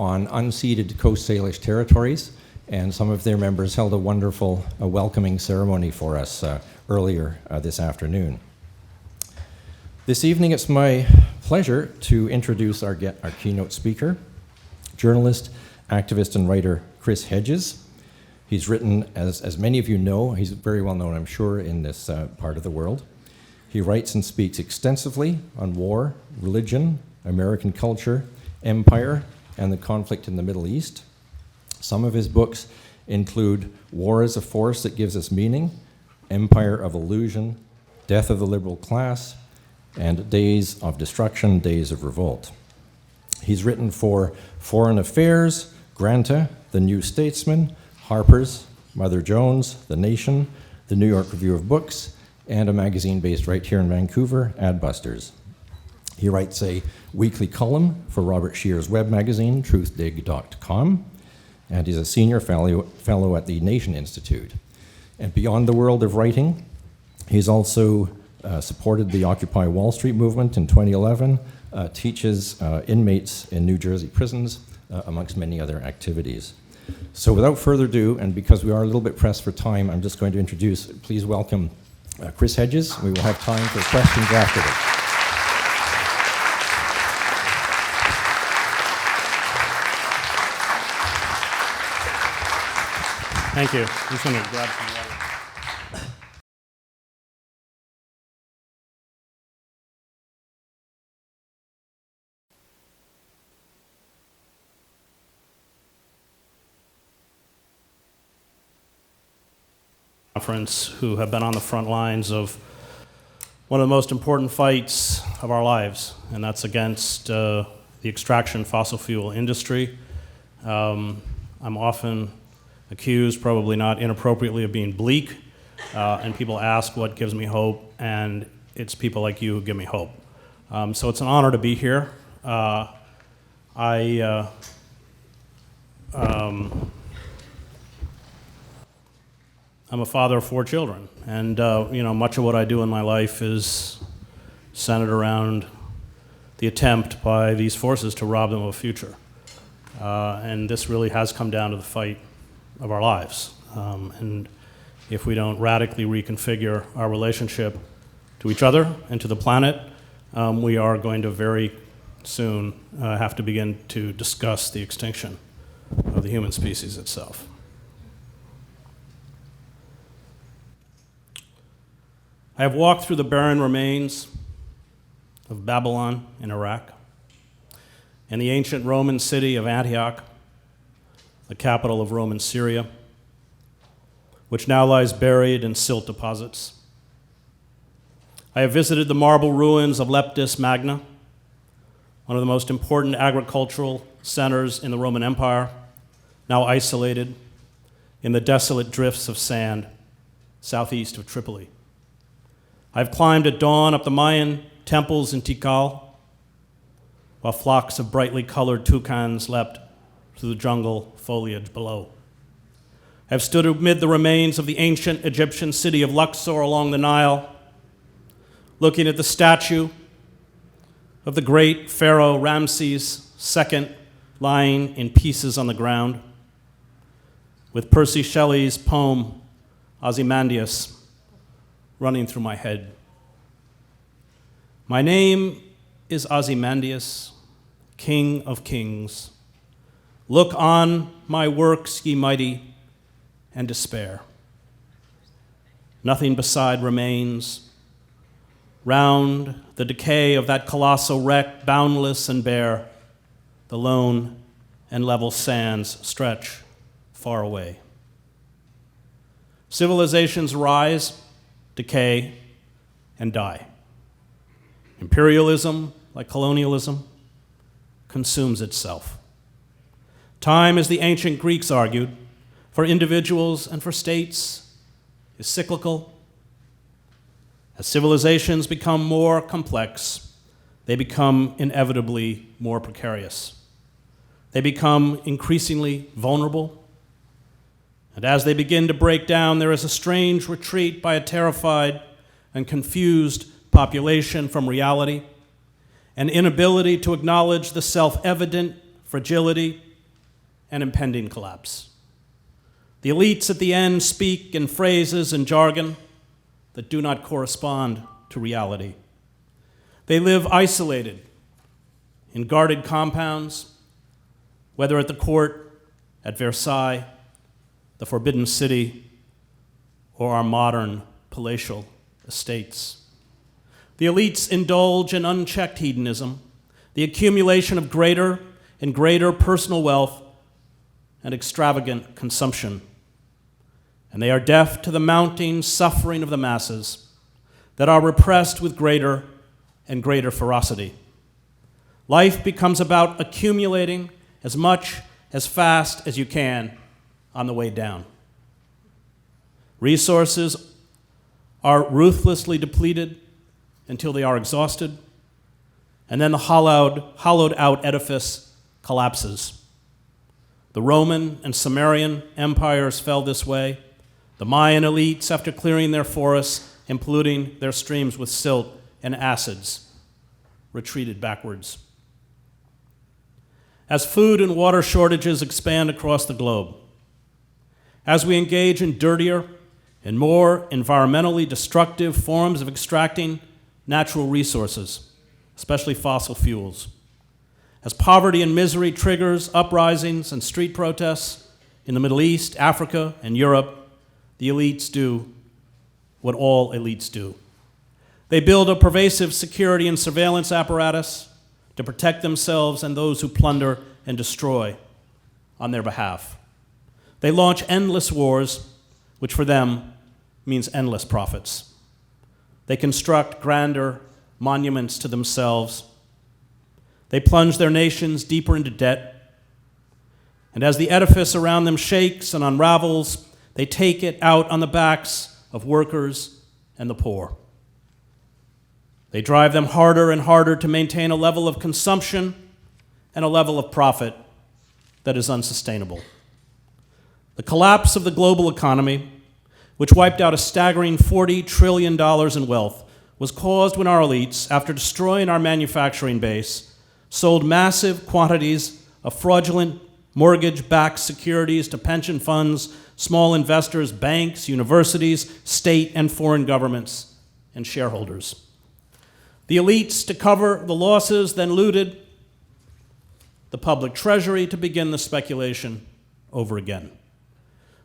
on unceded Coast Salish territories, and some of their members held a wonderful welcoming ceremony for us earlier this afternoon. This evening, it's my pleasure to introduce our keynote speaker, journalist, activist, and writer Chris Hedges. He's written, as many of you know, he's very well known, I'm sure, in this part of the world. He writes and speaks extensively on war, religion, American culture, empire, and the conflict in the Middle East. Some of his books include War as a Force That Gives Us Meaning, Empire of Illusion, Death of the Liberal Class, and Days of Destruction, Days of Revolt. He's written for Foreign Affairs, Granta, The New Statesman, Harper's, Mother Jones, The Nation, The New York Review of Books, and a magazine based right here in Vancouver, Adbusters. He writes a weekly column for Robert Scheer's web magazine, truthdig.com, and he's a senior fellow at the Nation Institute. And beyond the world of writing, he's also supported the Occupy Wall Street movement in 2011, teaches inmates in New Jersey prisons, amongst many other activities. So without further ado, and because we are a little bit pressed for time, I'm just going to introduce, please welcome Chris Hedges. We will have time for questions after this. Thank you. I'm just going to grab some water. Conference, who have been on the front lines of one of the most important fights of our lives, and that's against the extraction fossil fuel industry. I'm often accused, probably not inappropriately, of being bleak, and people ask what gives me hope, and it's people like you who give me hope. So it's an honor to be here. I'm a father of 4 children, and much of what I do in my life is centered around the attempt by these forces to rob them of a future. And this really has come down to the fight of our lives. And if we don't radically reconfigure our relationship to each other and to the planet, we are going to very soon have to begin to discuss the extinction of the human species itself. I have walked through the barren remains of Babylon in Iraq and the ancient Roman city of Antioch, the capital of Roman Syria, which now lies buried in silt deposits. I have visited the marble ruins of Leptis Magna, one of the most important agricultural centers in the Roman Empire, now isolated in the desolate drifts of sand southeast of Tripoli. I've climbed at dawn up the Mayan temples in Tikal, while flocks of brightly colored toucans leapt through the jungle foliage below. I've stood amid the remains of the ancient Egyptian city of Luxor along the Nile, looking at the statue of the great pharaoh Ramses II lying in pieces on the ground, with Percy Shelley's poem Ozymandias running through my head. My name is Ozymandias, King of Kings. Look on my works, ye mighty, and despair. Nothing beside remains. Round the decay of that colossal wreck, boundless and bare, the lone and level sands stretch far away. Civilizations rise, decay, and die. Imperialism, like colonialism, consumes itself. Time, as the ancient Greeks argued, for individuals and for states, is cyclical. As civilizations become more complex, they become inevitably more precarious. They become increasingly vulnerable. And as they begin to break down, there is a strange retreat by a terrified and confused population from reality, an inability to acknowledge the self-evident fragility and impending collapse. The elites at the end speak in phrases and jargon that do not correspond to reality. They live isolated in guarded compounds, whether at the court, at Versailles, the Forbidden City, or our modern palatial estates. The elites indulge in unchecked hedonism, the accumulation of greater and greater personal wealth and extravagant consumption. And they are deaf to the mounting suffering of the masses that are repressed with greater and greater ferocity. Life becomes about accumulating as much as fast as you can on the way down. Resources are ruthlessly depleted until they are exhausted, and then the hollowed out edifice collapses. The Roman and Sumerian empires fell this way. The Mayan elites, after clearing their forests and polluting their streams with silt and acids, retreated backwards. As food and water shortages expand across the globe, as we engage in dirtier and more environmentally destructive forms of extracting natural resources, especially fossil fuels, as poverty and misery triggers uprisings and street protests in the Middle East, Africa, and Europe, the elites do what all elites do. They build a pervasive security and surveillance apparatus to protect themselves and those who plunder and destroy on their behalf. They launch endless wars, which for them means endless profits. They construct grander monuments to themselves. They plunge their nations deeper into debt. And as the edifice around them shakes and unravels, they take it out on the backs of workers and the poor. They drive them harder and harder to maintain a level of consumption and a level of profit that is unsustainable. The collapse of the global economy, which wiped out a staggering $40 trillion in wealth, was caused when our elites, after destroying our manufacturing base, sold massive quantities of fraudulent mortgage-backed securities to pension funds, small investors, banks, universities, state and foreign governments, and shareholders. The elites, to cover the losses, then looted the public treasury to begin the speculation over again.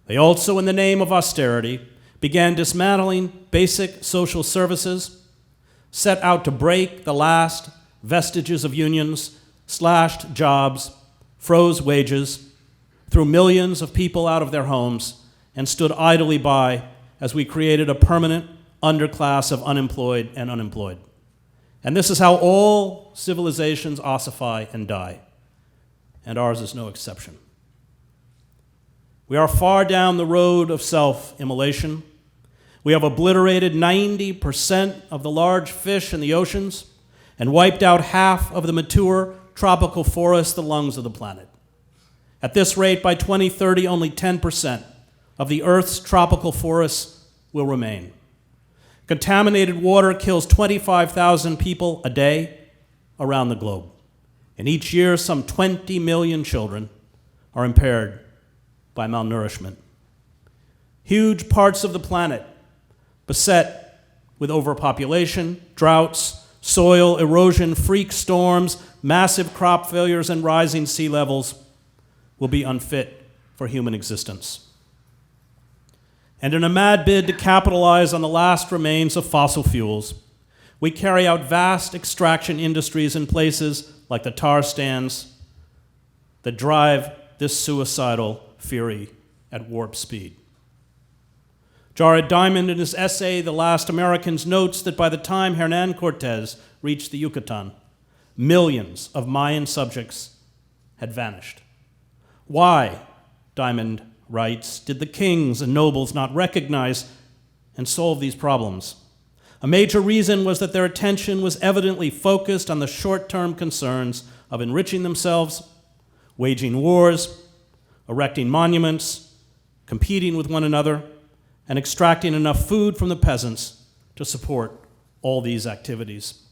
They also, in the name of austerity, began dismantling basic social services, set out to break the last vestiges of unions, slashed jobs, froze wages, threw millions of people out of their homes, and stood idly by as we created a permanent underclass of unemployed and unemployed. And this is how all civilizations ossify and die, and ours is no exception. We are far down the road of self-immolation. We have obliterated 90% of the large fish in the oceans and wiped out half of the mature tropical forests, the lungs of the planet. At this rate, by 2030, only 10% of the Earth's tropical forests will remain. Contaminated water kills 25,000 people a day around the globe. And each year, some 20 million children are impaired by malnourishment. Huge parts of the planet beset with overpopulation, droughts, soil erosion, freak storms, massive crop failures, and rising sea levels will be unfit for human existence. And in a mad bid to capitalize on the last remains of fossil fuels, we carry out vast extraction industries in places like the tar sands that drive this suicidal fury at warp speed. Jared Diamond, in his essay, The Last Americans, notes that by the time Hernan Cortez reached the Yucatan, millions of Mayan subjects had vanished. Why, Diamond writes, did the kings and nobles not recognize and solve these problems? A major reason was that their attention was evidently focused on the short-term concerns of enriching themselves, waging wars, erecting monuments, competing with one another, and extracting enough food from the peasants to support all these activities.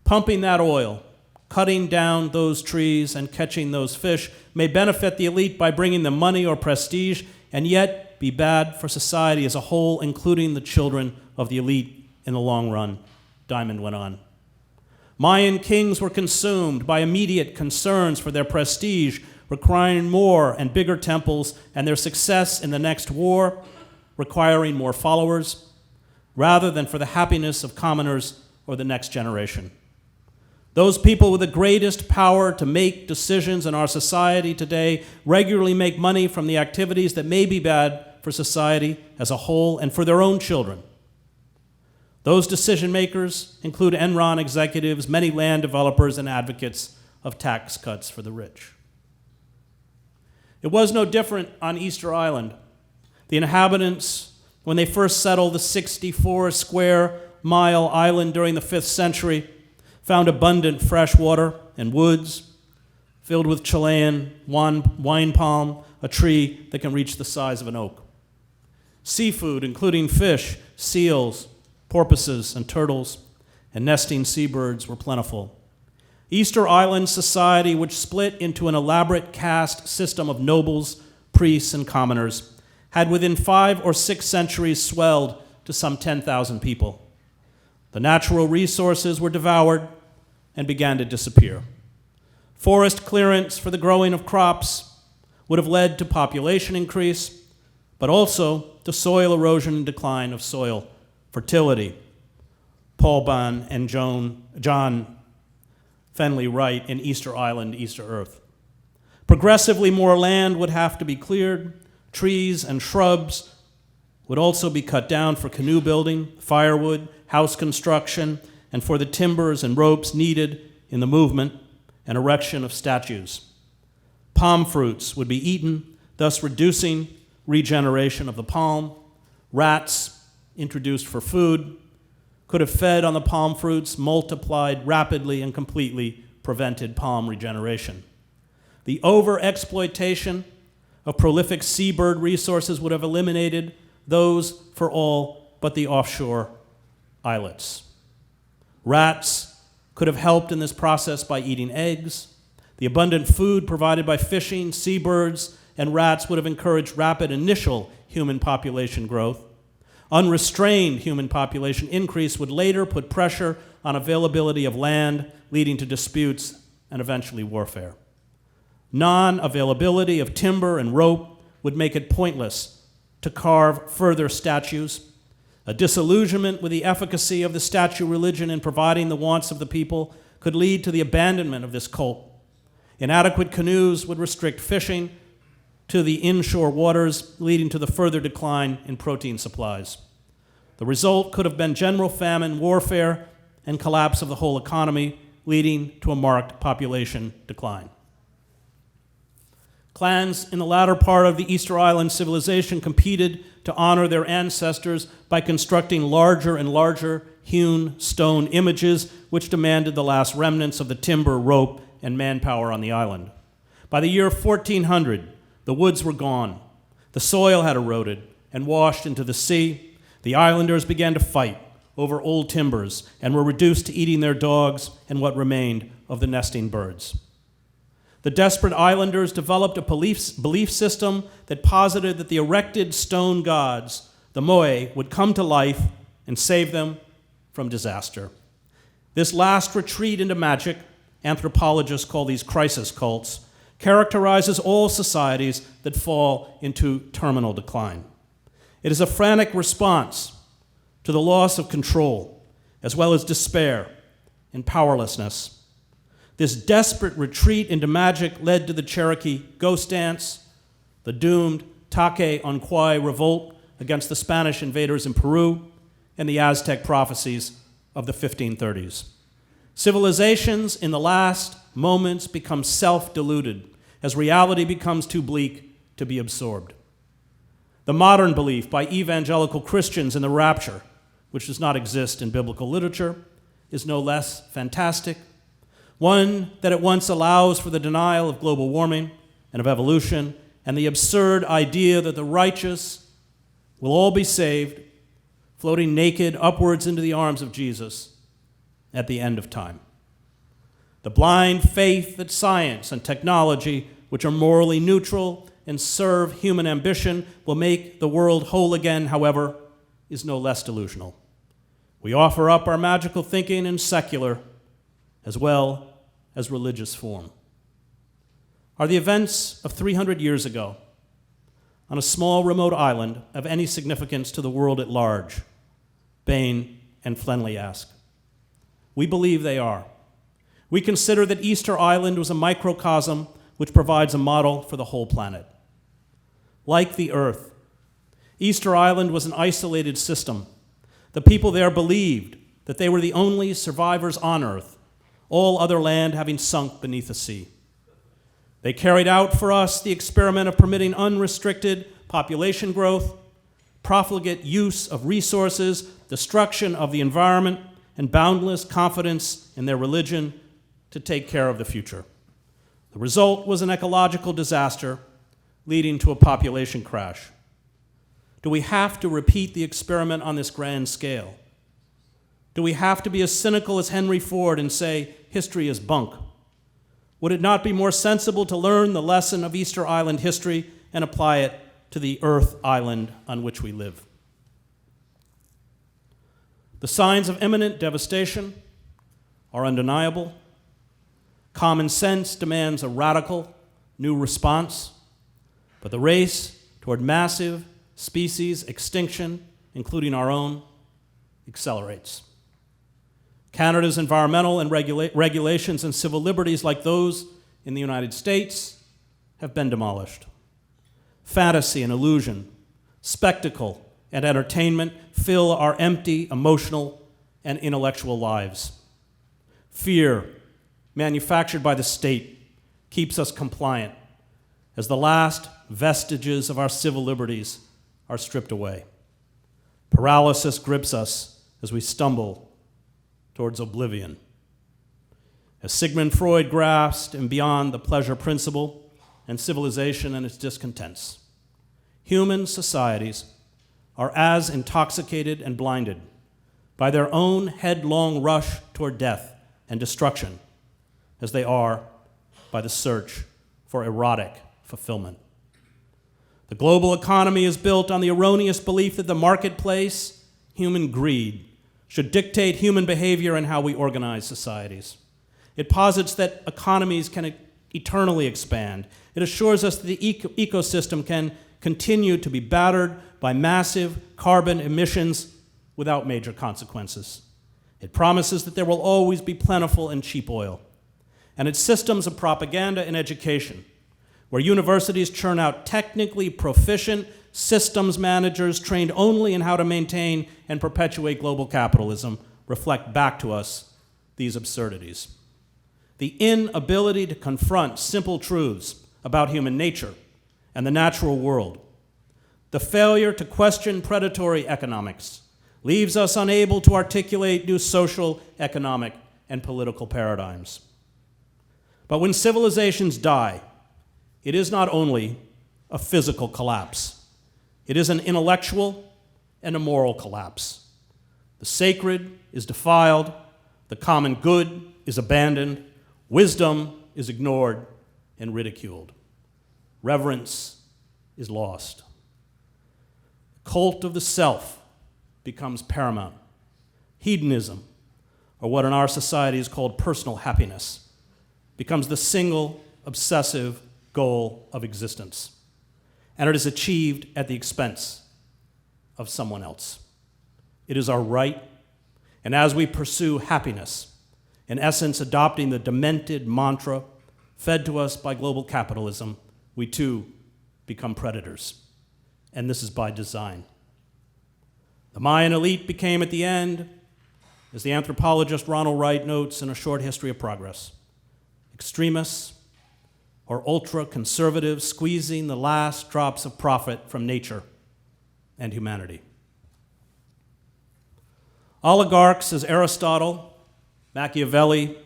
Pumping that oil cutting down those trees and catching those fish may benefit the elite by bringing them money or prestige, and yet be bad for society as a whole, including the children of the elite in the long run, Diamond went on. Mayan kings were consumed by immediate concerns for their prestige, requiring more and bigger temples, and their success in the next war, requiring more followers, rather than for the happiness of commoners or the next generation. Those people with the greatest power to make decisions in our society today regularly make money from the activities that may be bad for society as a whole and for their own children. Those decision makers include Enron executives, many land developers, and advocates of tax cuts for the rich. It was no different on Easter Island. The inhabitants, when they first settled the 64-square-mile island during the 5th century, found abundant fresh water and woods filled with Chilean wine palm, a tree that can reach the size of an oak. Seafood, including fish, seals, porpoises, and turtles, and nesting seabirds were plentiful. Easter Island society, which split into an elaborate caste system of nobles, priests, and commoners, had within 5 or 6 centuries swelled to some 10,000 people. The natural resources were devoured and began to disappear. Forest clearance for the growing of crops would have led to population increase, but also to soil erosion and decline of soil fertility. Paul Bunn and John Fenley write in Easter Island, Easter Earth. Progressively more land would have to be cleared. Trees and shrubs would also be cut down for canoe building, firewood, house construction, and for the timbers and ropes needed in the movement and erection of statues. Palm fruits would be eaten, thus reducing regeneration of the palm. Rats, introduced for food, could have fed on the palm fruits, multiplied rapidly, and completely prevented palm regeneration. The over-exploitation of prolific seabird resources would have eliminated those for all but the offshore islets. Rats could have helped in this process by eating eggs. The abundant food provided by fishing, seabirds, and rats would have encouraged rapid initial human population growth. Unrestrained human population increase would later put pressure on availability of land, leading to disputes and eventually warfare. Non-availability of timber and rope would make it pointless to carve further statues. A disillusionment with the efficacy of the statue religion in providing the wants of the people could lead to the abandonment of this cult. Inadequate canoes would restrict fishing to the inshore waters, leading to the further decline in protein supplies. The result could have been general famine, warfare, and collapse of the whole economy, leading to a marked population decline. Clans in the latter part of the Easter Island civilization competed to honor their ancestors by constructing larger and larger hewn stone images, which demanded the last remnants of the timber, rope, and manpower on the island. By the year 1400, the woods were gone. The soil had eroded and washed into the sea. The islanders began to fight over old timbers and were reduced to eating their dogs and what remained of the nesting birds. The desperate islanders developed a belief system that posited that the erected stone gods, the moe, would come to life and save them from disaster. This last retreat into magic, anthropologists call these crisis cults, characterizes all societies that fall into terminal decline. It is a frantic response to the loss of control, as well as despair and powerlessness. This desperate retreat into magic led to the Cherokee ghost dance, the doomed Take-on-Quay revolt against the Spanish invaders in Peru, and the Aztec prophecies of the 1530s. Civilizations in the last moments become self-deluded as reality becomes too bleak to be absorbed. The modern belief by evangelical Christians in the rapture, which does not exist in biblical literature, is no less fantastic, one that at once allows for the denial of global warming and of evolution and the absurd idea that the righteous will all be saved, floating naked upwards into the arms of Jesus at the end of time. The blind faith that science and technology, which are morally neutral and serve human ambition, will make the world whole again, however, is no less delusional. We offer up our magical thinking in secular as well as religious form. Are the events of 300 years ago on a small remote island of any significance to the world at large? Bain and Flenley ask. We believe they are. We consider that Easter Island was a microcosm which provides a model for the whole planet. Like the Earth, Easter Island was an isolated system. The people there believed that they were the only survivors on Earth, all other land having sunk beneath the sea. They carried out for us the experiment of permitting unrestricted population growth, profligate use of resources, destruction of the environment, and boundless confidence in their religion to take care of the future. The result was an ecological disaster leading to a population crash. Do we have to repeat the experiment on this grand scale? Do we have to be as cynical as Henry Ford and say history is bunk? Would it not be more sensible to learn the lesson of Easter Island history and apply it to the Earth Island on which we live? The signs of imminent devastation are undeniable. Common sense demands a radical new response, but the race toward massive species extinction, including our own, accelerates. Canada's environmental and regulations and civil liberties, like those in the United States, have been demolished. Fantasy and illusion, spectacle and entertainment fill our empty emotional and intellectual lives. Fear, manufactured by the state, keeps us compliant as the last vestiges of our civil liberties are stripped away. Paralysis grips us as we stumble towards oblivion. As Sigmund Freud grasped and beyond the pleasure principle and civilization and its discontents, human societies are as intoxicated and blinded by their own headlong rush toward death and destruction as they are by the search for erotic fulfillment. The global economy is built on the erroneous belief that the marketplace, human greed, should dictate human behavior and how we organize societies. It posits that economies can eternally expand. It assures us that the ecosystem can continue to be battered by massive carbon emissions without major consequences. It promises that there will always be plentiful and cheap oil. And its systems of propaganda and education, where universities churn out technically proficient systems managers trained only in how to maintain and perpetuate global capitalism, reflect back to us these absurdities. The inability to confront simple truths about human nature and the natural world, the failure to question predatory economics, leaves us unable to articulate new social, economic, and political paradigms. But when civilizations die, it is not only a physical collapse. It is an intellectual and a moral collapse. The sacred is defiled, the common good is abandoned, wisdom is ignored and ridiculed. Reverence is lost. The cult of the self becomes paramount. Hedonism, or what in our society is called personal happiness, becomes the single obsessive goal of existence. And it is achieved at the expense of someone else. It is our right, and as we pursue happiness, in essence adopting the demented mantra fed to us by global capitalism, we too become predators. And this is by design. The Mayan elite became at the end, as the anthropologist Ronald Wright notes in A Short History of Progress, extremists or ultra-conservatives squeezing the last drops of profit from nature and humanity. Oligarchs as Aristotle, Machiavelli,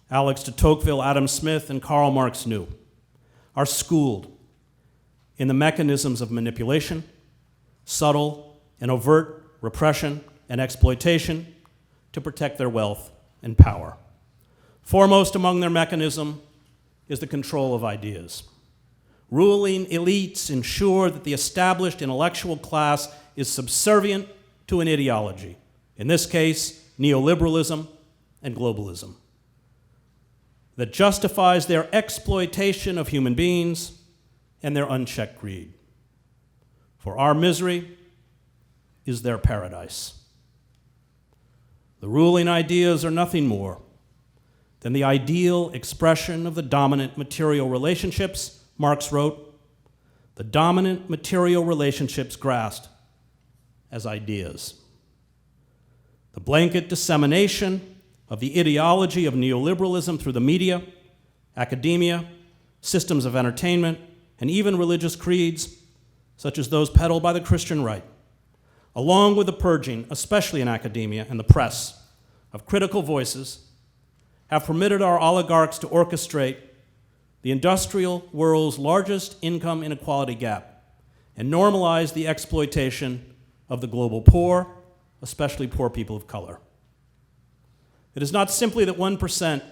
Alex de Tocqueville, Adam Smith, and Karl Marx knew, are schooled in the mechanisms of manipulation, subtle and overt repression and exploitation to protect their wealth and power. Foremost among their mechanism is the control of ideas. Ruling elites ensure that the established intellectual class is subservient to an ideology, in this case, neoliberalism and globalism, that justifies their exploitation of human beings and their unchecked greed. For our misery is their paradise. The ruling ideas are nothing more than the ideal expression of the dominant material relationships, Marx wrote, the dominant material relationships grasped as ideas. The blanket dissemination of the ideology of neoliberalism through the media, academia, systems of entertainment, and even religious creeds, such as those peddled by the Christian right, along with the purging, especially in academia and the press, of critical voices, have permitted our oligarchs to orchestrate the industrial world's largest income inequality gap and normalize the exploitation of the global poor, especially poor people of color. It is not simply that 1%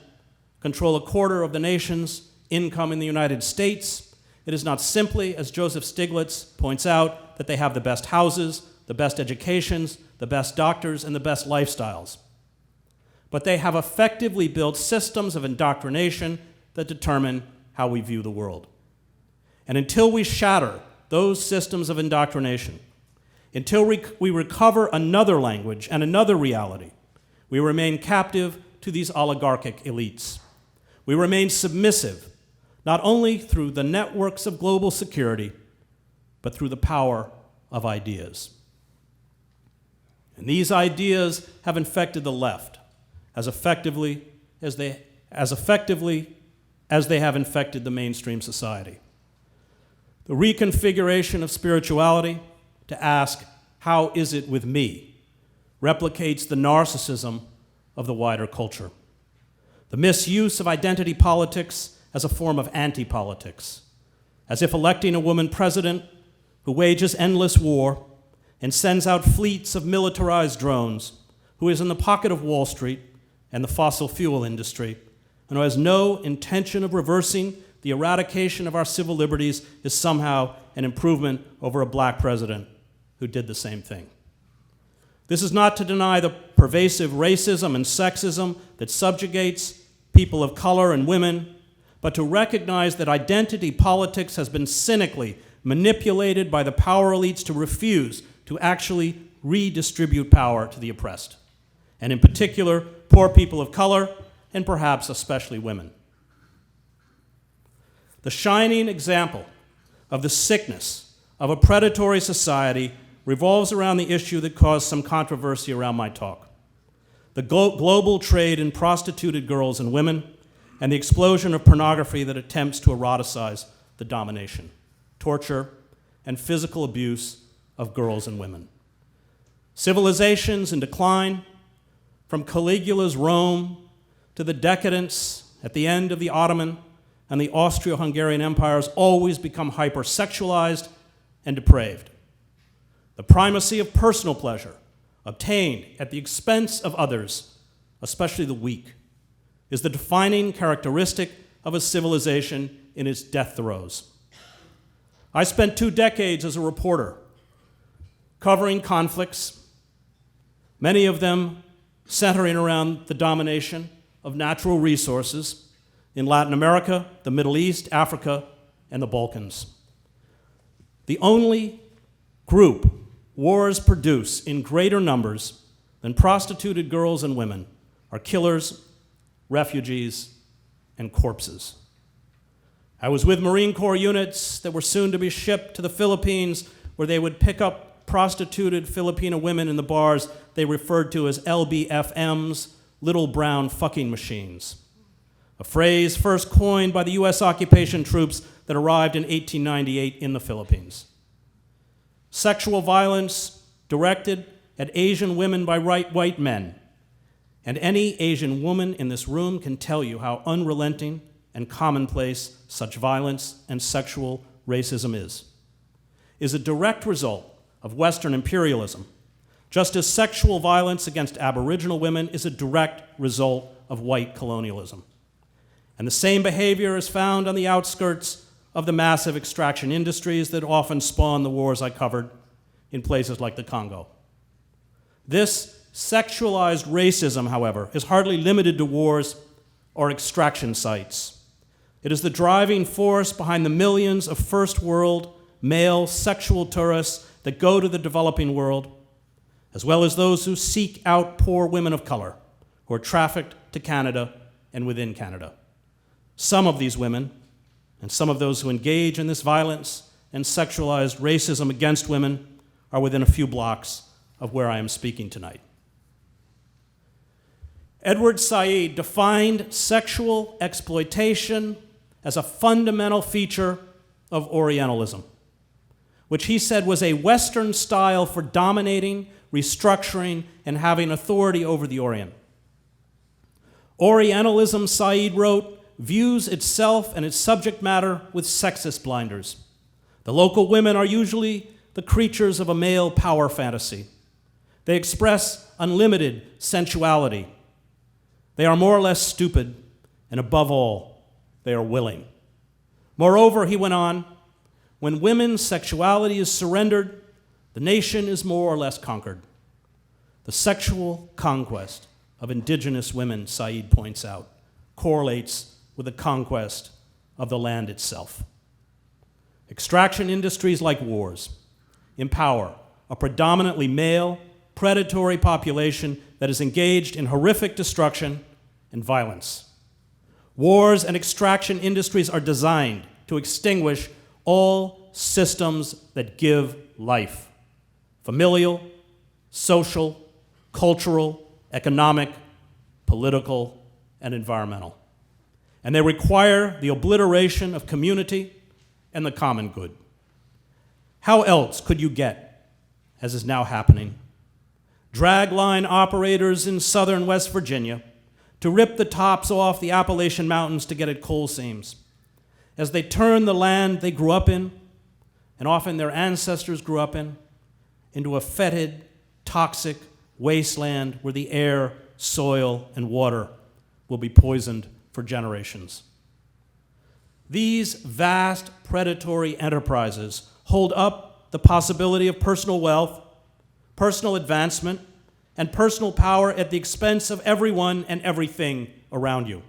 control a quarter of the nation's income in the United States. It is not simply, as Joseph Stiglitz points out, that they have the best houses, the best educations, the best doctors, and the best lifestyles. But they have effectively built systems of indoctrination that determine how we view the world. And until we shatter those systems of indoctrination, until we recover another language and another reality, we remain captive to these oligarchic elites. We remain submissive, not only through the networks of global security, but through the power of ideas. And these ideas have infected the left as effectively as they have infected the mainstream society. The reconfiguration of spirituality to ask, how is it with me, replicates the narcissism of the wider culture. The misuse of identity politics as a form of anti-politics, as if electing a woman president who wages endless war and sends out fleets of militarized drones, who is in the pocket of Wall Street and the fossil fuel industry, and who has no intention of reversing the eradication of our civil liberties, is somehow an improvement over a black president who did the same thing. This is not to deny the pervasive racism and sexism that subjugates people of color and women, but to recognize that identity politics has been cynically manipulated by the power elites to refuse to actually redistribute power to the oppressed, and in particular, poor people of color, and perhaps especially women. The shining example of the sickness of a predatory society revolves around the issue that caused some controversy around my talk: the global trade in prostituted girls and women, and the explosion of pornography that attempts to eroticize the domination, torture, and physical abuse of girls and women. Civilizations in decline, from Caligula's Rome to the decadence at the end of the Ottoman and the Austro-Hungarian empires, always become hypersexualized and depraved. The primacy of personal pleasure, obtained at the expense of others, especially the weak, is the defining characteristic of a civilization in its death throes. I spent 2 decades as a reporter covering conflicts, many of them centering around the domination of natural resources in Latin America, the Middle East, Africa, and the Balkans. The only group wars produce in greater numbers than prostituted girls and women are killers, refugees, and corpses. I was with Marine Corps units that were soon to be shipped to the Philippines, where they would pick up prostituted Filipino women in the bars they referred to as LBFMs, little brown fucking machines, a phrase first coined by the U.S. occupation troops that arrived in 1898 in the Philippines. Sexual violence directed at Asian women by white men, and any Asian woman in this room can tell you how unrelenting and commonplace such violence and sexual racism is a direct result of Western imperialism, just as sexual violence against Aboriginal women is a direct result of white colonialism. And the same behavior is found on the outskirts of the massive extraction industries that often spawn the wars I covered in places like the Congo. This sexualized racism, however, is hardly limited to wars or extraction sites. It is the driving force behind the millions of first world male sexual tourists that go to the developing world, as well as those who seek out poor women of color who are trafficked to Canada and within Canada. Some of these women, and some of those who engage in this violence and sexualized racism against women, are within a few blocks of where I am speaking tonight. Edward Said defined sexual exploitation as a fundamental feature of Orientalism, which he said was a Western style for dominating, restructuring, and having authority over the Orient. Orientalism, Said wrote, views itself and its subject matter with sexist blinders. The local women are usually the creatures of a male power fantasy. They express unlimited sensuality. They are more or less stupid, and above all, they are willing. Moreover, he went on, when women's sexuality is surrendered, the nation is more or less conquered. The sexual conquest of indigenous women, Said points out, correlates with the conquest of the land itself. Extraction industries like wars empower a predominantly male, predatory population that is engaged in horrific destruction and violence. Wars and extraction industries are designed to extinguish all systems that give life: familial, social, cultural, economic, political, and environmental. And they require the obliteration of community and the common good. How else could you get, as is now happening, dragline operators in southern West Virginia to rip the tops off the Appalachian Mountains to get at coal seams, as they turn the land they grew up in, and often their ancestors grew up in, into a fetid, toxic wasteland where the air, soil, and water will be poisoned for generations. These vast predatory enterprises hold up the possibility of personal wealth, personal advancement, and personal power at the expense of everyone and everything around you.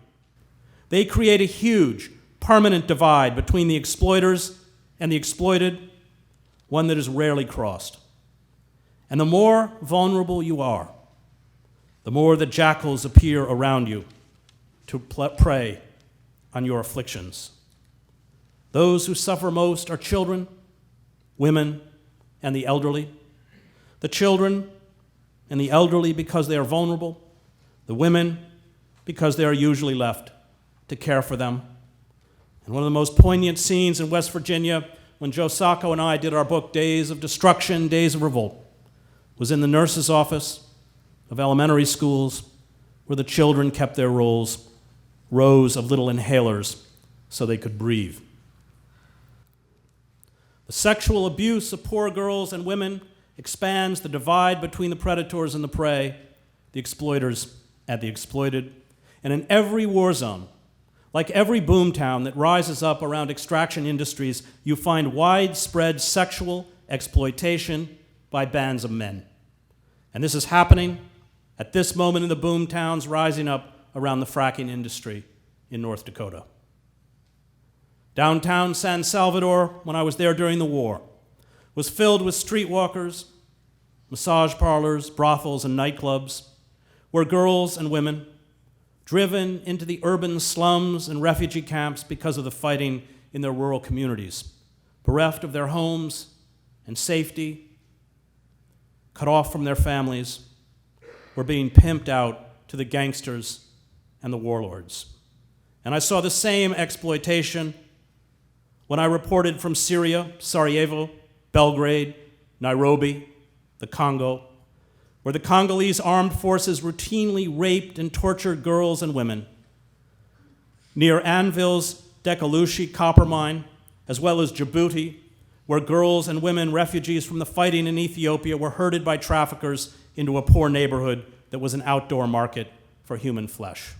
They create a huge, permanent divide between the exploiters and the exploited, one that is rarely crossed. And the more vulnerable you are, the more the jackals appear around you to prey on your afflictions. Those who suffer most are children, women, and the elderly. The children and the elderly because they are vulnerable, the women because they are usually left to care for them. And one of the most poignant scenes in West Virginia, when Joe Sacco and I did our book, Days of Destruction, Days of Revolt, was in the nurse's office of elementary schools where the children kept their rows of little inhalers so they could breathe. The sexual abuse of poor girls and women expands the divide between the predators and the prey, the exploiters and the exploited. And in every war zone, like every boomtown that rises up around extraction industries, you find widespread sexual exploitation by bands of men. And this is happening at this moment in the boomtowns rising up around the fracking industry in North Dakota. Downtown San Salvador, when I was there during the war, was filled with streetwalkers, massage parlors, brothels, and nightclubs, where girls and women, driven into the urban slums and refugee camps because of the fighting in their rural communities, bereft of their homes and safety, cut off from their families, were being pimped out to the gangsters and the warlords. And I saw the same exploitation when I reported from Syria, Sarajevo, Belgrade, Nairobi, the Congo, where the Congolese armed forces routinely raped and tortured girls and women. Near Anvil's Dekalushi copper mine, as well as Djibouti, where girls and women, refugees from the fighting in Ethiopia, were herded by traffickers into a poor neighborhood that was an outdoor market for human flesh.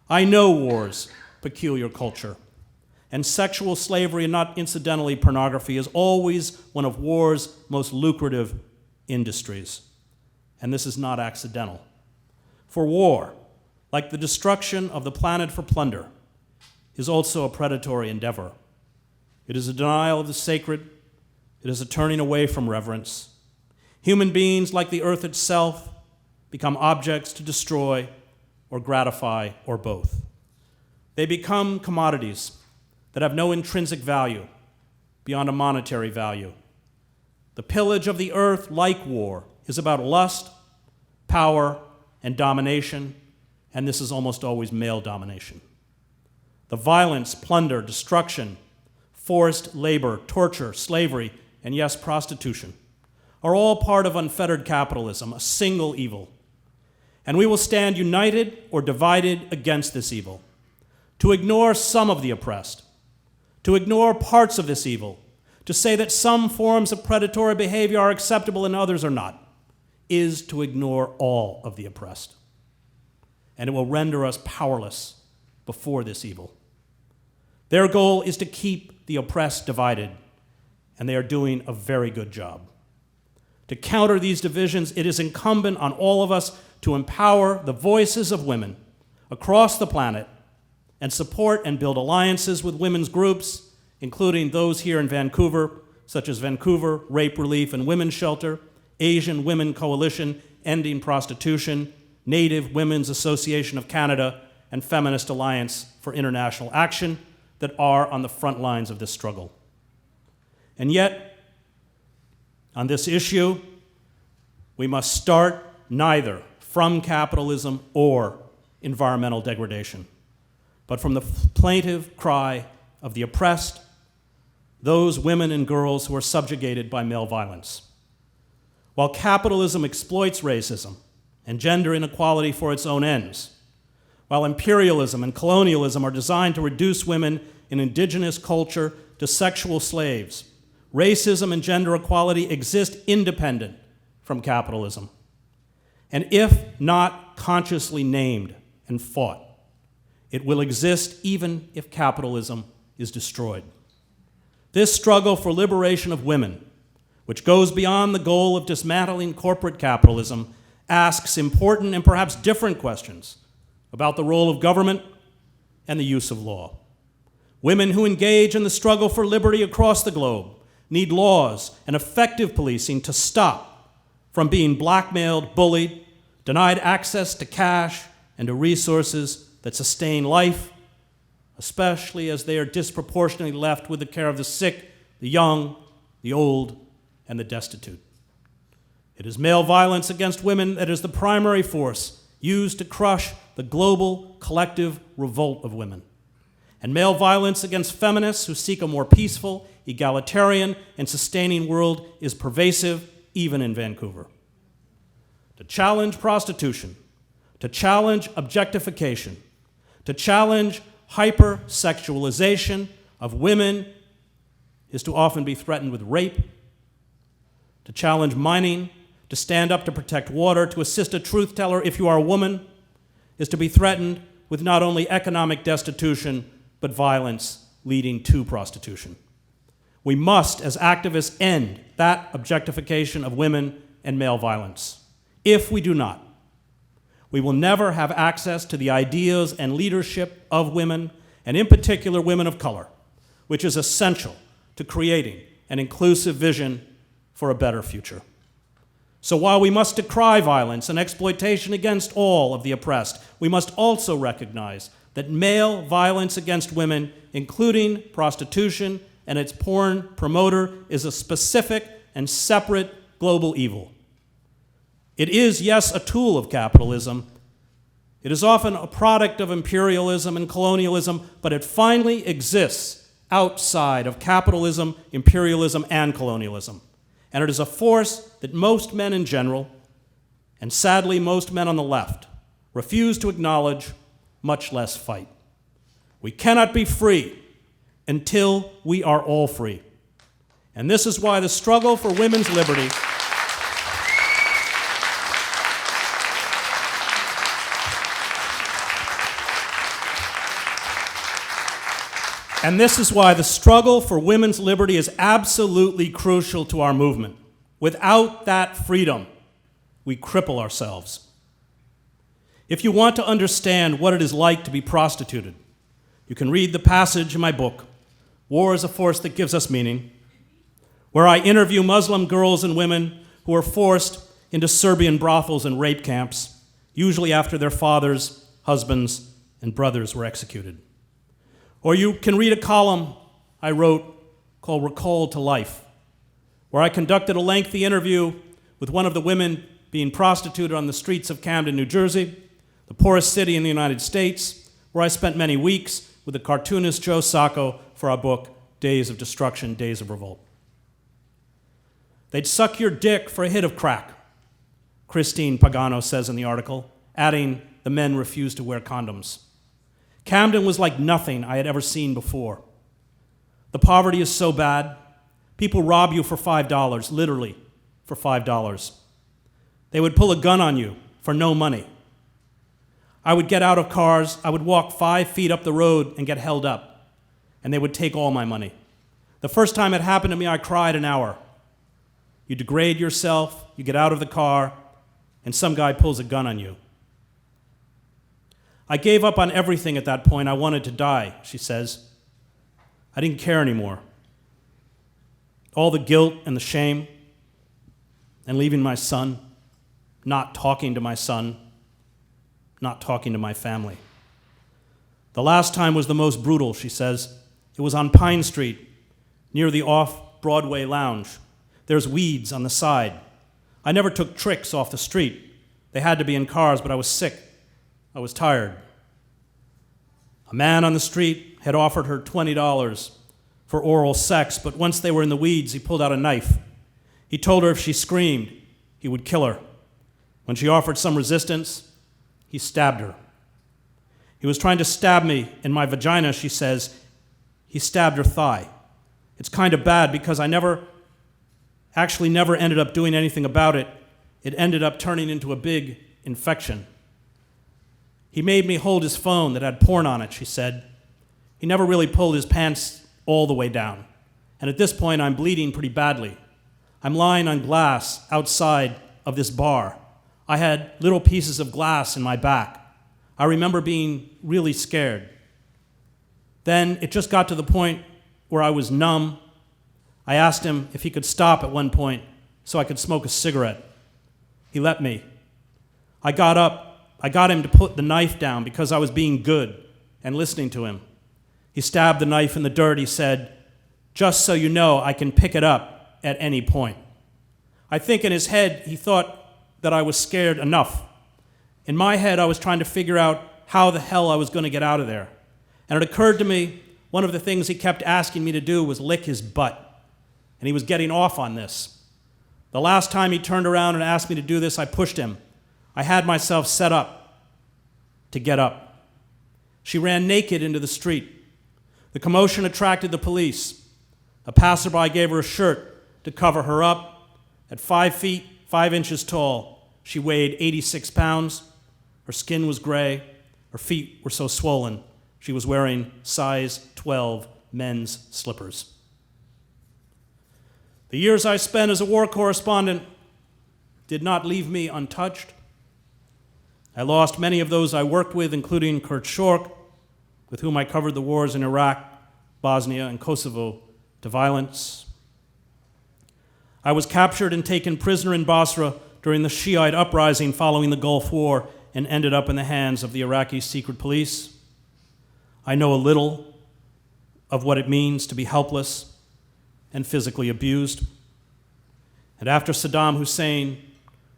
I know war's peculiar culture, and sexual slavery, and not incidentally pornography, is always one of war's most lucrative industries. And this is not accidental. For war, like the destruction of the planet for plunder, is also a predatory endeavor. It is a denial of the sacred. It is a turning away from reverence. Human beings, like the earth itself, become objects to destroy or gratify or both. They become commodities that have no intrinsic value beyond a monetary value. The pillage of the earth, like war, is about lust, power, and domination, and this is almost always male domination. The violence, plunder, destruction, forced labor, torture, slavery, and yes, prostitution are all part of unfettered capitalism, a single evil. And we will stand united or divided against this evil. To ignore some of the oppressed, to ignore parts of this evil, to say that some forms of predatory behavior are acceptable and others are not, is to ignore all of the oppressed. And it will render us powerless before this evil. Their goal is to keep the oppressed divided, and they are doing a very good job. To counter these divisions, it is incumbent on all of us to empower the voices of women across the planet and support and build alliances with women's groups, including those here in Vancouver, such as Vancouver Rape Relief and Women's Shelter, Asian Women Coalition Ending Prostitution, Native Women's Association of Canada, and Feminist Alliance for International Action that are on the front lines of this struggle. And yet, on this issue, we must start neither from capitalism or environmental degradation, but from the plaintive cry of the oppressed, those women and girls who are subjugated by male violence. While capitalism exploits racism and gender inequality for its own ends, while imperialism and colonialism are designed to reduce women in indigenous culture to sexual slaves, racism and gender equality exist independent from capitalism. And if not consciously named and fought, it will exist even if capitalism is destroyed. This struggle for liberation of women, which goes beyond the goal of dismantling corporate capitalism, asks important and perhaps different questions about the role of government and the use of law. Women who engage in the struggle for liberty across the globe need laws and effective policing to stop from being blackmailed, bullied, denied access to cash and to resources that sustain life, especially as they are disproportionately left with the care of the sick, the young, the old, and the destitute. It is male violence against women that is the primary force used to crush the global collective revolt of women. And male violence against feminists who seek a more peaceful, egalitarian, and sustaining world is pervasive, even in Vancouver. To challenge prostitution, to challenge objectification, to challenge hypersexualization of women is to often be threatened with rape. To challenge mining, to stand up to protect water, to assist a truth teller if you are a woman, is to be threatened with not only economic destitution, but violence leading to prostitution. We must, as activists, end that objectification of women and male violence. If we do not, we will never have access to the ideas and leadership of women, and in particular women of color, which is essential to creating an inclusive vision for a better future. So while we must decry violence and exploitation against all of the oppressed, we must also recognize that male violence against women, including prostitution and its porn promoter, is a specific and separate global evil. It is, yes, a tool of capitalism. It is often a product of imperialism and colonialism, but it finally exists outside of capitalism, imperialism, and colonialism. And it is a force that most men in general, and sadly most men on the left, refuse to acknowledge, much less fight. We cannot be free until we are all free. And this is why the struggle for women's liberty is absolutely crucial to our movement. Without that freedom, we cripple ourselves. If you want to understand what it is like to be prostituted, you can read the passage in my book, War is a Force That Gives Us Meaning, where I interview Muslim girls and women who are forced into Serbian brothels and rape camps, usually after their fathers, husbands, and brothers were executed. Or you can read a column I wrote called Recalled to Life, where I conducted a lengthy interview with one of the women being prostituted on the streets of Camden, New Jersey, the poorest city in the United States, where I spent many weeks with the cartoonist Joe Sacco for our book, Days of Destruction, Days of Revolt. They'd suck your dick for a hit of crack, Christine Pagano says in the article, adding the men refused to wear condoms. Camden was like nothing I had ever seen before. The poverty is so bad, people rob you for $5, literally for $5. They would pull a gun on you for no money. I would get out of cars, I would walk 5 feet up the road and get held up, and they would take all my money. The first time it happened to me, I cried an hour. You degrade yourself, you get out of the car, and some guy pulls a gun on you. I gave up on everything at that point. I wanted to die, she says. I didn't care anymore. All the guilt and the shame, and leaving my son, not talking to my son, not talking to my family. The last time was the most brutal, she says. It was on Pine Street, near the off-Broadway lounge. There's weeds on the side. I never took tricks off the street. They had to be in cars, but I was sick. I was tired. A man on the street had offered her $20 for oral sex, but once they were in the weeds, he pulled out a knife. He told her if she screamed, he would kill her. When she offered some resistance, he stabbed her. He was trying to stab me in my vagina, she says. He stabbed her thigh. It's kind of bad because I never ended up doing anything about it. It ended up turning into a big infection. He made me hold his phone that had porn on it, she said. He never really pulled his pants all the way down. And at this point, I'm bleeding pretty badly. I'm lying on glass outside of this bar. I had little pieces of glass in my back. I remember being really scared. Then it just got to the point where I was numb. I asked him if he could stop at one point so I could smoke a cigarette. He let me. I got up. I got him to put the knife down because I was being good and listening to him. He stabbed the knife in the dirt. He said, "Just so you know, I can pick it up at any point." I think in his head, he thought that I was scared enough. In my head, I was trying to figure out how the hell I was going to get out of there. And it occurred to me, one of the things he kept asking me to do was lick his butt. And he was getting off on this. The last time he turned around and asked me to do this, I pushed him. I had myself set up to get up. She ran naked into the street. The commotion attracted the police. A passerby gave her a shirt to cover her up. At 5 feet, 5 inches tall, she weighed 86 pounds. Her skin was gray. Her feet were so swollen, she was wearing size 12 men's slippers. The years I spent as a war correspondent did not leave me untouched. I lost many of those I worked with, including Kurt Schork, with whom I covered the wars in Iraq, Bosnia, and Kosovo, to violence. I was captured and taken prisoner in Basra during the Shiite uprising following the Gulf War and ended up in the hands of the Iraqi secret police. I know a little of what it means to be helpless and physically abused. And after Saddam Hussein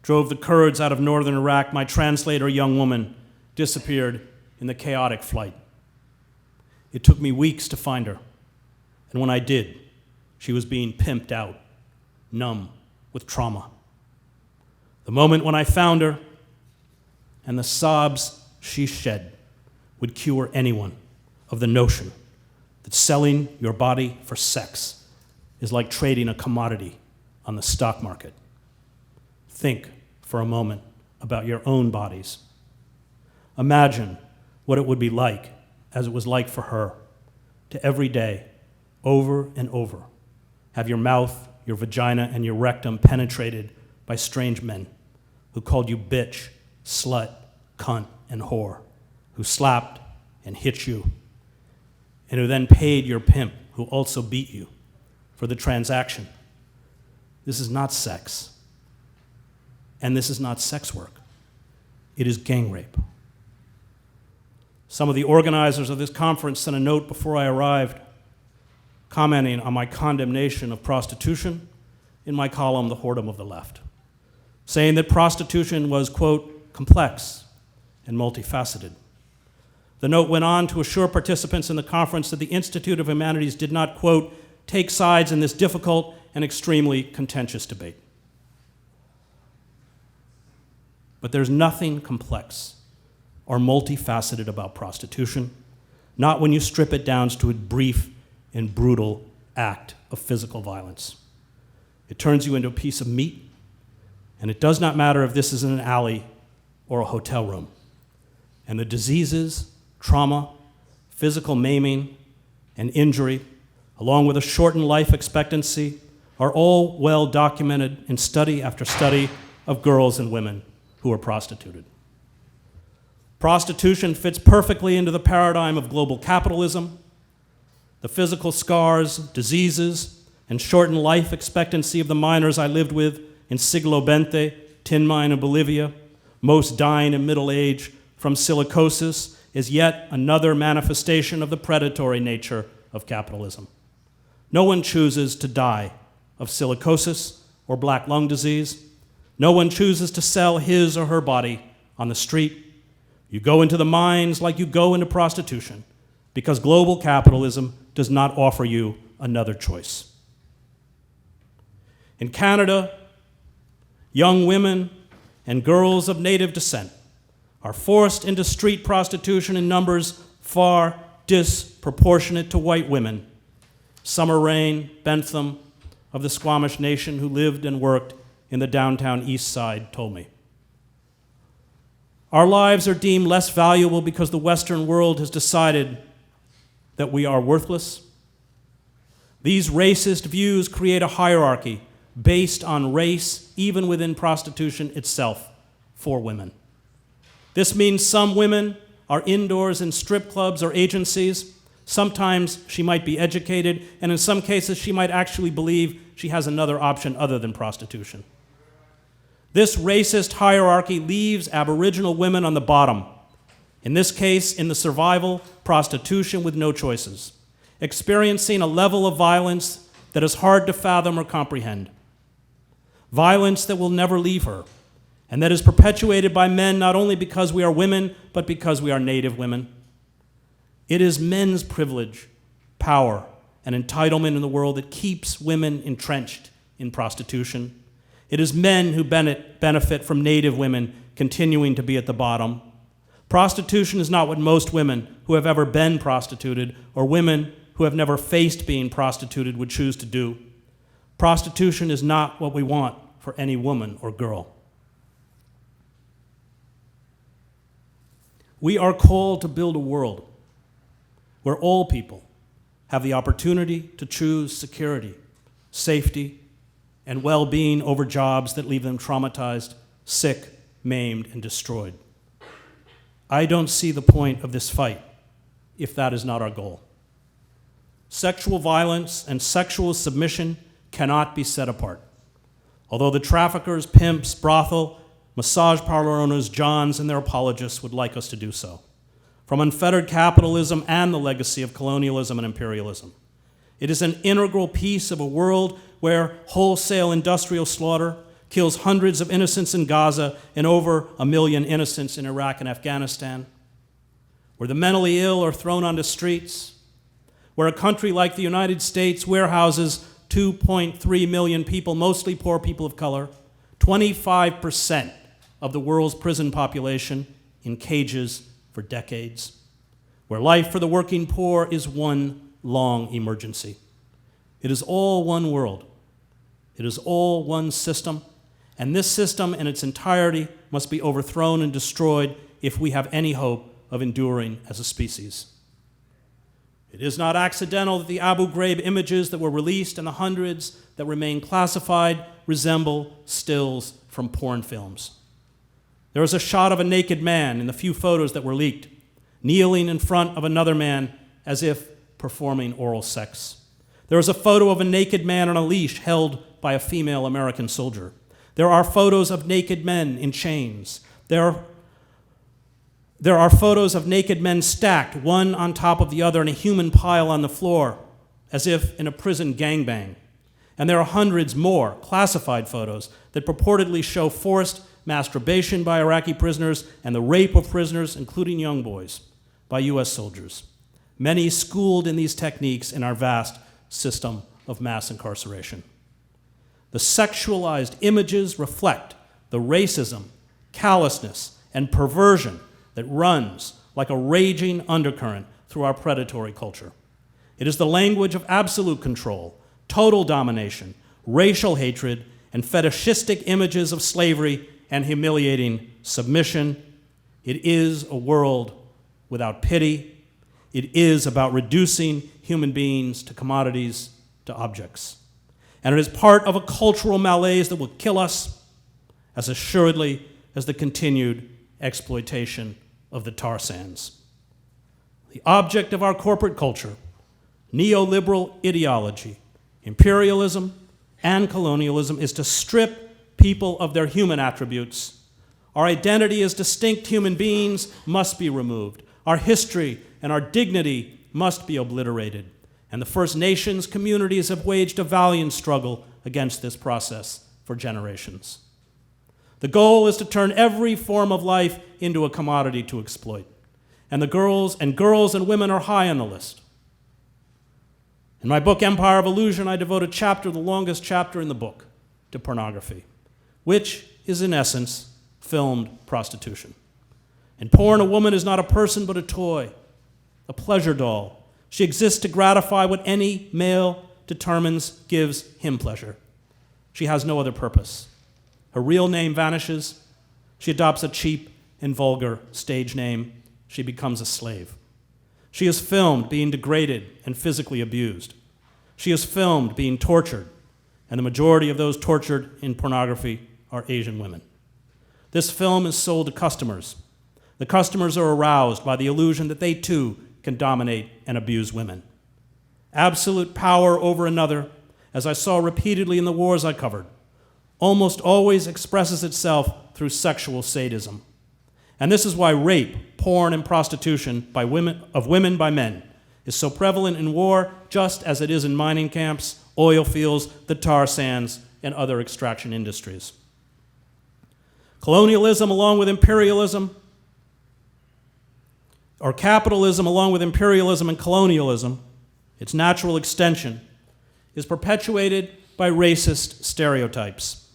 drove the Kurds out of northern Iraq, my translator, a young woman, disappeared in the chaotic flight. It took me weeks to find her. And when I did, she was being pimped out, numb with trauma. The moment when I found her and the sobs she shed would cure anyone of the notion that selling your body for sex is like trading a commodity on the stock market. Think for a moment about your own bodies. Imagine what it would be like, as it was like for her, to every day, over and over, have your mouth, your vagina, and your rectum penetrated by strange men who called you bitch, slut, cunt, and whore, who slapped and hit you, and who then paid your pimp, who also beat you, for the transaction. This is not sex, and this is not sex work. It is gang rape. Some of the organizers of this conference sent a note before I arrived, commenting on my condemnation of prostitution in my column, The Whoredom of the Left, saying that prostitution was, quote, complex and multifaceted. The note went on to assure participants in the conference that the Institute of Humanities did not, quote, take sides in this difficult and extremely contentious debate. But there's nothing complex or multifaceted about prostitution, not when you strip it down to a brief and brutal act of physical violence. It turns you into a piece of meat, and it does not matter if this is in an alley or a hotel room. And the diseases, trauma, physical maiming, and injury, along with a shortened life expectancy, are all well documented in study after study of girls and women who are prostituted. Prostitution fits perfectly into the paradigm of global capitalism. The physical scars, diseases, and shortened life expectancy of the miners I lived with in Siglo XX, tin mine in Bolivia, most dying in middle age from silicosis, is yet another manifestation of the predatory nature of capitalism. No one chooses to die of silicosis or black lung disease. No one chooses to sell his or her body on the street. You go into the mines like you go into prostitution, because global capitalism does not offer you another choice. In Canada, young women and girls of Native descent are forced into street prostitution in numbers far disproportionate to white women. Summer Rain Bentham of the Squamish Nation, who lived and worked in the downtown East Side, told me. Our lives are deemed less valuable because the Western world has decided that we are worthless. These racist views create a hierarchy based on race, even within prostitution itself, for women. This means some women are indoors in strip clubs or agencies. Sometimes she might be educated, and in some cases she might actually believe she has another option other than prostitution. This racist hierarchy leaves Aboriginal women on the bottom, in this case in the survival prostitution with no choices, experiencing a level of violence that is hard to fathom or comprehend. Violence that will never leave her, and that is perpetuated by men not only because we are women, but because we are Native women. It is men's privilege, power, and entitlement in the world that keeps women entrenched in prostitution. It is men who benefit from Native women continuing to be at the bottom. Prostitution is not what most women who have ever been prostituted or women who have never faced being prostituted would choose to do. Prostitution is not what we want for any woman or girl. We are called to build a world where all people have the opportunity to choose security, safety, and well-being over jobs that leave them traumatized, sick, maimed, and destroyed. I don't see the point of this fight if that is not our goal. Sexual violence and sexual submission cannot be set apart. Although the traffickers, pimps, brothel, massage parlor owners, Johns, and their apologists would like us to do so. From unfettered capitalism and the legacy of colonialism and imperialism. It is an integral piece of a world where wholesale industrial slaughter kills hundreds of innocents in Gaza and over 1 million innocents in Iraq and Afghanistan, where the mentally ill are thrown onto streets, where a country like the United States warehouses 2.3 million people, mostly poor people of color, 25% of the world's prison population in cages for decades, where life for the working poor is one long emergency. It is all one world. It is all one system, and this system in its entirety must be overthrown and destroyed if we have any hope of enduring as a species. It is not accidental that the Abu Ghraib images that were released and the hundreds that remain classified resemble stills from porn films. There is a shot of a naked man in the few photos that were leaked, kneeling in front of another man as if performing oral sex. There is a photo of a naked man on a leash held by a female American soldier. There are photos of naked men in chains. There are photos of naked men stacked, one on top of the other in a human pile on the floor, as if in a prison gangbang. And there are hundreds more classified photos that purportedly show forced masturbation by Iraqi prisoners and the rape of prisoners, including young boys, by U.S. soldiers, many schooled in these techniques in our vast system of mass incarceration. The sexualized images reflect the racism, callousness, and perversion that runs like a raging undercurrent through our predatory culture. It is the language of absolute control, total domination, racial hatred, and fetishistic images of slavery and humiliating submission. It is a world without pity. It is about reducing human beings to commodities, to objects. And it is part of a cultural malaise that will kill us as assuredly as the continued exploitation of the tar sands. The object of our corporate culture, neoliberal ideology, imperialism, and colonialism is to strip people of their human attributes. Our identity as distinct human beings must be removed. Our history and our dignity must be obliterated. And the First Nations communities have waged a valiant struggle against this process for generations. The goal is to turn every form of life into a commodity to exploit. And girls and women are high on the list. In my book, Empire of Illusion, I devote a chapter, the longest chapter in the book, to pornography, which is in essence filmed prostitution. In porn, a woman is not a person but a toy, a pleasure doll. She exists to gratify what any male determines gives him pleasure. She has no other purpose. Her real name vanishes. She adopts a cheap and vulgar stage name. She becomes a slave. She is filmed being degraded and physically abused. She is filmed being tortured, and the majority of those tortured in pornography are Asian women. This film is sold to customers. The customers are aroused by the illusion that they too can dominate and abuse women. Absolute power over another, as I saw repeatedly in the wars I covered, almost always expresses itself through sexual sadism. And this is why rape, porn, and prostitution of women by men is so prevalent in war, just as it is in mining camps, oil fields, the tar sands, and other extraction industries. Colonialism along with imperialism, or capitalism along with imperialism and colonialism, its natural extension, is perpetuated by racist stereotypes.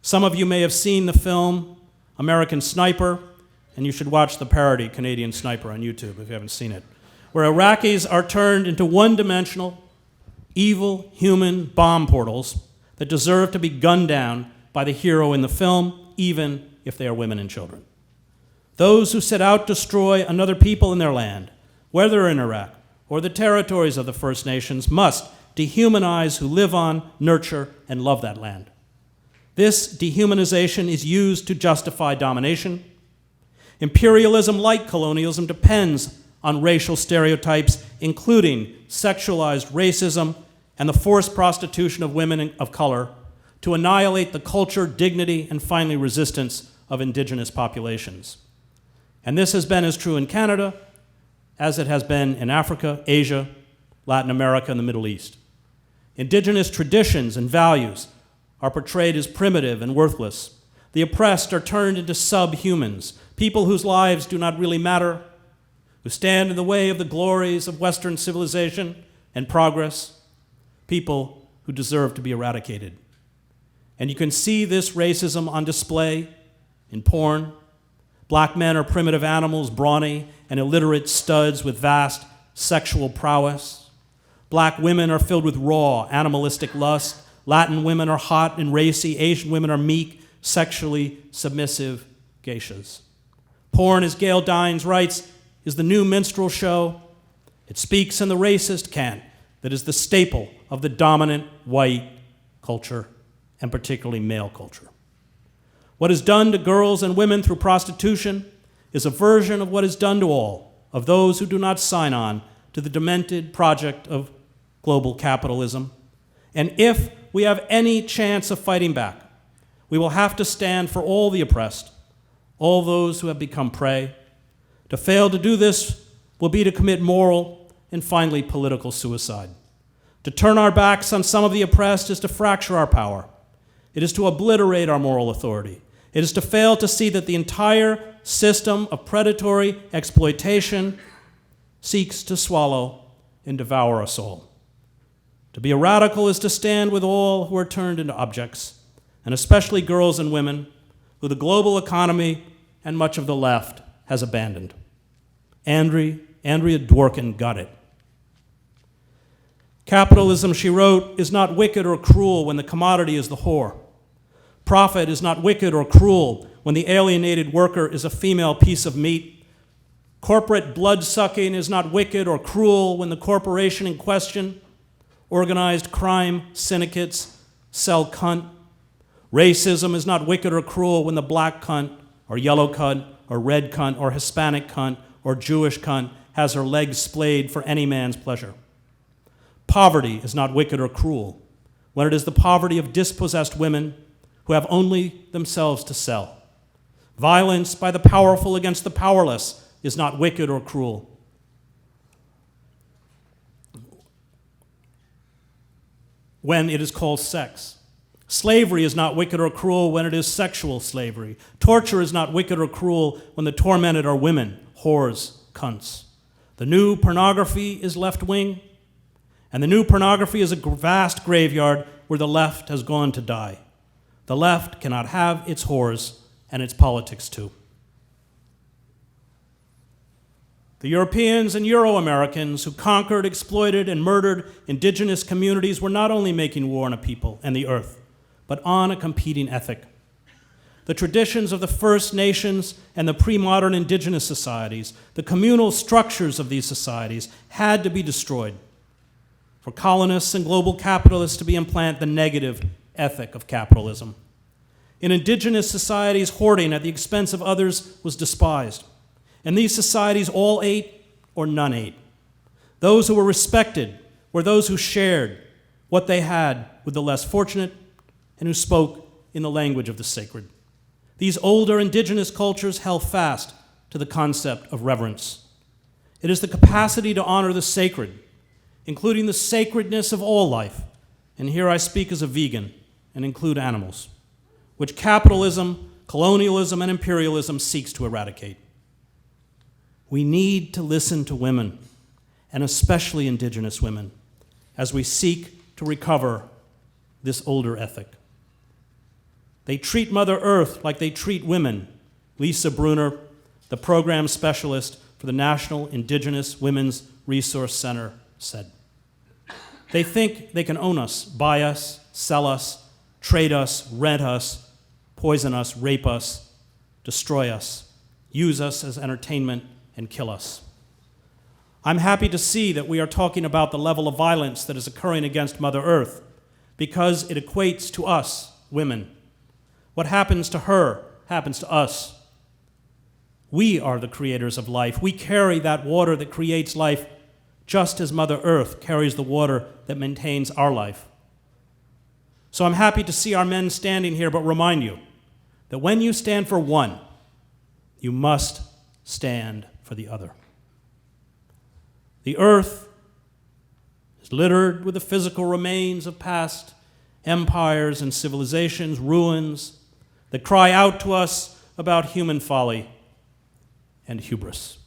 Some of you may have seen the film American Sniper, and you should watch the parody Canadian Sniper on YouTube if you haven't seen it, where Iraqis are turned into one-dimensional, evil human bomb portals that deserve to be gunned down by the hero in the film, even if they are women and children. Those who set out to destroy another people in their land, whether in Iraq or the territories of the First Nations, must dehumanize who live on, nurture, and love that land. This dehumanization is used to justify domination. Imperialism, like colonialism, depends on racial stereotypes, including sexualized racism and the forced prostitution of women of color, to annihilate the culture, dignity, and finally resistance of indigenous populations. And this has been as true in Canada as it has been in Africa, Asia, Latin America, and the Middle East. Indigenous traditions and values are portrayed as primitive and worthless. The oppressed are turned into subhumans, people whose lives do not really matter, who stand in the way of the glories of Western civilization and progress, people who deserve to be eradicated. And you can see this racism on display in porn. Black men are primitive animals, brawny and illiterate studs with vast sexual prowess. Black women are filled with raw, animalistic lust. Latin women are hot and racy. Asian women are meek, sexually submissive geishas. Porn, as Gail Dines writes, is the new minstrel show. It speaks in the racist cant that is the staple of the dominant white culture, and particularly male culture. What is done to girls and women through prostitution is a version of what is done to all of those who do not sign on to the demented project of global capitalism. And if we have any chance of fighting back, we will have to stand for all the oppressed, all those who have become prey. To fail to do this will be to commit moral and finally political suicide. To turn our backs on some of the oppressed is to fracture our power. It is to obliterate our moral authority. It is to fail to see that the entire system of predatory exploitation seeks to swallow and devour us all. To be a radical is to stand with all who are turned into objects, and especially girls and women who the global economy and much of the left has abandoned. Andrea Dworkin got it. Capitalism, she wrote, is not wicked or cruel when the commodity is the whore. Profit is not wicked or cruel when the alienated worker is a female piece of meat. Corporate blood-sucking is not wicked or cruel when the corporation in question, organized crime syndicates, sell cunt. Racism is not wicked or cruel when the black cunt, or yellow cunt, or red cunt, or Hispanic cunt, or Jewish cunt has her legs splayed for any man's pleasure. Poverty is not wicked or cruel when it is the poverty of dispossessed women who have only themselves to sell. Violence by the powerful against the powerless is not wicked or cruel when it is called sex. Slavery is not wicked or cruel when it is sexual slavery. Torture is not wicked or cruel when the tormented are women, whores, cunts. The new pornography is left-wing, and the new pornography is a vast graveyard where the left has gone to die. The left cannot have its whores and its politics too. The Europeans and Euro-Americans who conquered, exploited, and murdered indigenous communities were not only making war on a people and the earth, but on a competing ethic. The traditions of the First Nations and the pre-modern indigenous societies, the communal structures of these societies had to be destroyed for colonists and global capitalists to implant the negative ethic of capitalism. In indigenous societies, hoarding at the expense of others was despised. In these societies, all ate or none ate. Those who were respected were those who shared what they had with the less fortunate and who spoke in the language of the sacred. These older indigenous cultures held fast to the concept of reverence. It is the capacity to honor the sacred, including the sacredness of all life, and here I speak as a vegan and include animals, which capitalism, colonialism, and imperialism seeks to eradicate. We need to listen to women, and especially indigenous women, as we seek to recover this older ethic. They treat Mother Earth like they treat women, Lisa Bruner, the program specialist for the National Indigenous Women's Resource Center, said. They think they can own us, buy us, sell us, trade us, rent us, poison us, rape us, destroy us, use us as entertainment, and kill us. I'm happy to see that we are talking about the level of violence that is occurring against Mother Earth because it equates to us, women. What happens to her happens to us. We are the creators of life. We carry that water that creates life just as Mother Earth carries the water that maintains our life. So I'm happy to see our men standing here, but remind you that when you stand for one, you must stand for the other. The earth is littered with the physical remains of past empires and civilizations, ruins that cry out to us about human folly and hubris.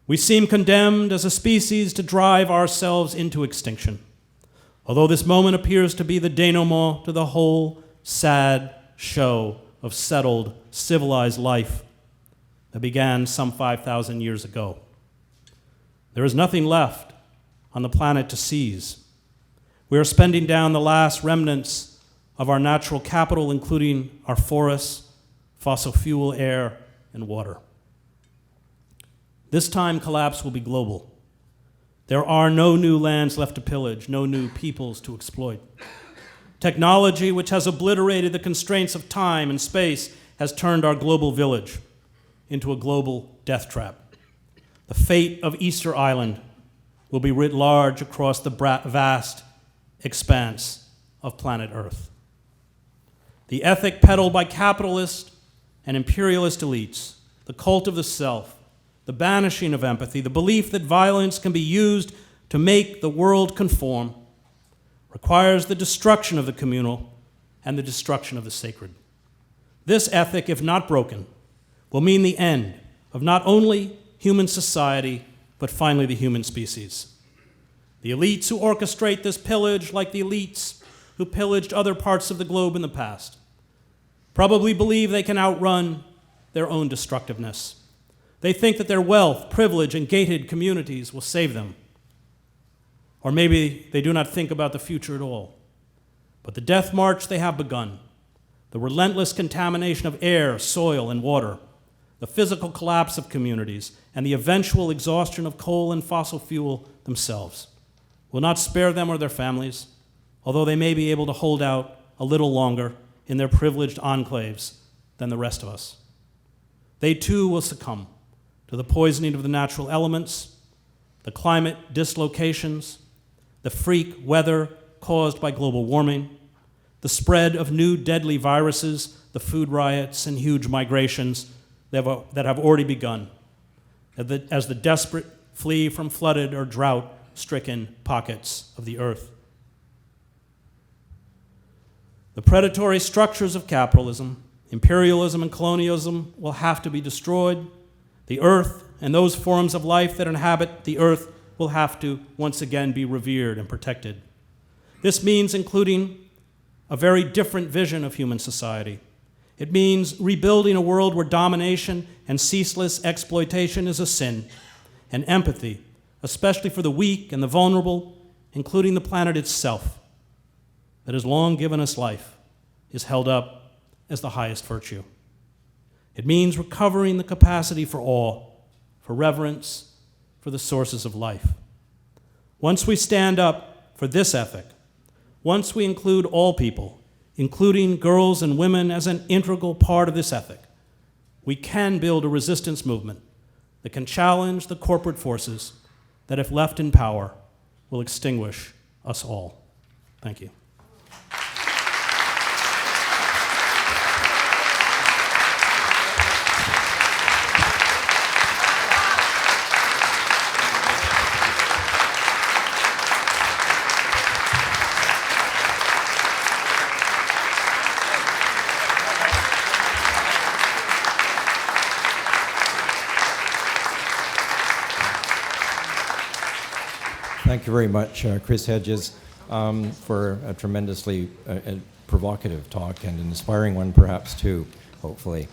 We seem condemned as a species to drive ourselves into extinction, although this moment appears to be the denouement to the whole sad show of settled, civilized life that began some 5,000 years ago. There is nothing left on the planet to seize. We are spending down the last remnants of our natural capital, including our forests, fossil fuel, air, and water. This time, collapse will be global. There are no new lands left to pillage, no new peoples to exploit. Technology, which has obliterated the constraints of time and space, has turned our global village into a global death trap. The fate of Easter Island will be writ large across the vast expanse of planet Earth. The ethic peddled by capitalist and imperialist elites, the cult of the self, the banishing of empathy, the belief that violence can be used to make the world conform, requires the destruction of the communal and the destruction of the sacred. This ethic, if not broken, will mean the end of not only human society, but finally the human species. The elites who orchestrate this pillage, like the elites who pillaged other parts of the globe in the past, probably believe they can outrun their own destructiveness. They think that their wealth, privilege, and gated communities will save them. Or maybe they do not think about the future at all. But the death march they have begun, the relentless contamination of air, soil, and water, the physical collapse of communities, and the eventual exhaustion of coal and fossil fuel themselves, will not spare them or their families, although they may be able to hold out a little longer in their privileged enclaves than the rest of us. They too will succumb to the poisoning of the natural elements, the climate dislocations, the freak weather caused by global warming, the spread of new deadly viruses, the food riots and huge migrations that have already begun, as the desperate flee from flooded or drought-stricken pockets of the earth. The predatory structures of capitalism, imperialism, and colonialism will have to be destroyed. The earth and those forms of life that inhabit the earth will have to once again be revered and protected. This means including a very different vision of human society. It means rebuilding a world where domination and ceaseless exploitation is a sin, and empathy, especially for the weak and the vulnerable, including the planet itself, that has long given us life, is held up as the highest virtue. It means recovering the capacity for awe, for reverence, for the sources of life. Once we stand up for this ethic, once we include all people, including girls and women, as an integral part of this ethic, we can build a resistance movement that can challenge the corporate forces that, if left in power, will extinguish us all. Thank you. Thank you very much, Chris Hedges, for a tremendously provocative talk, and an inspiring one perhaps too, hopefully.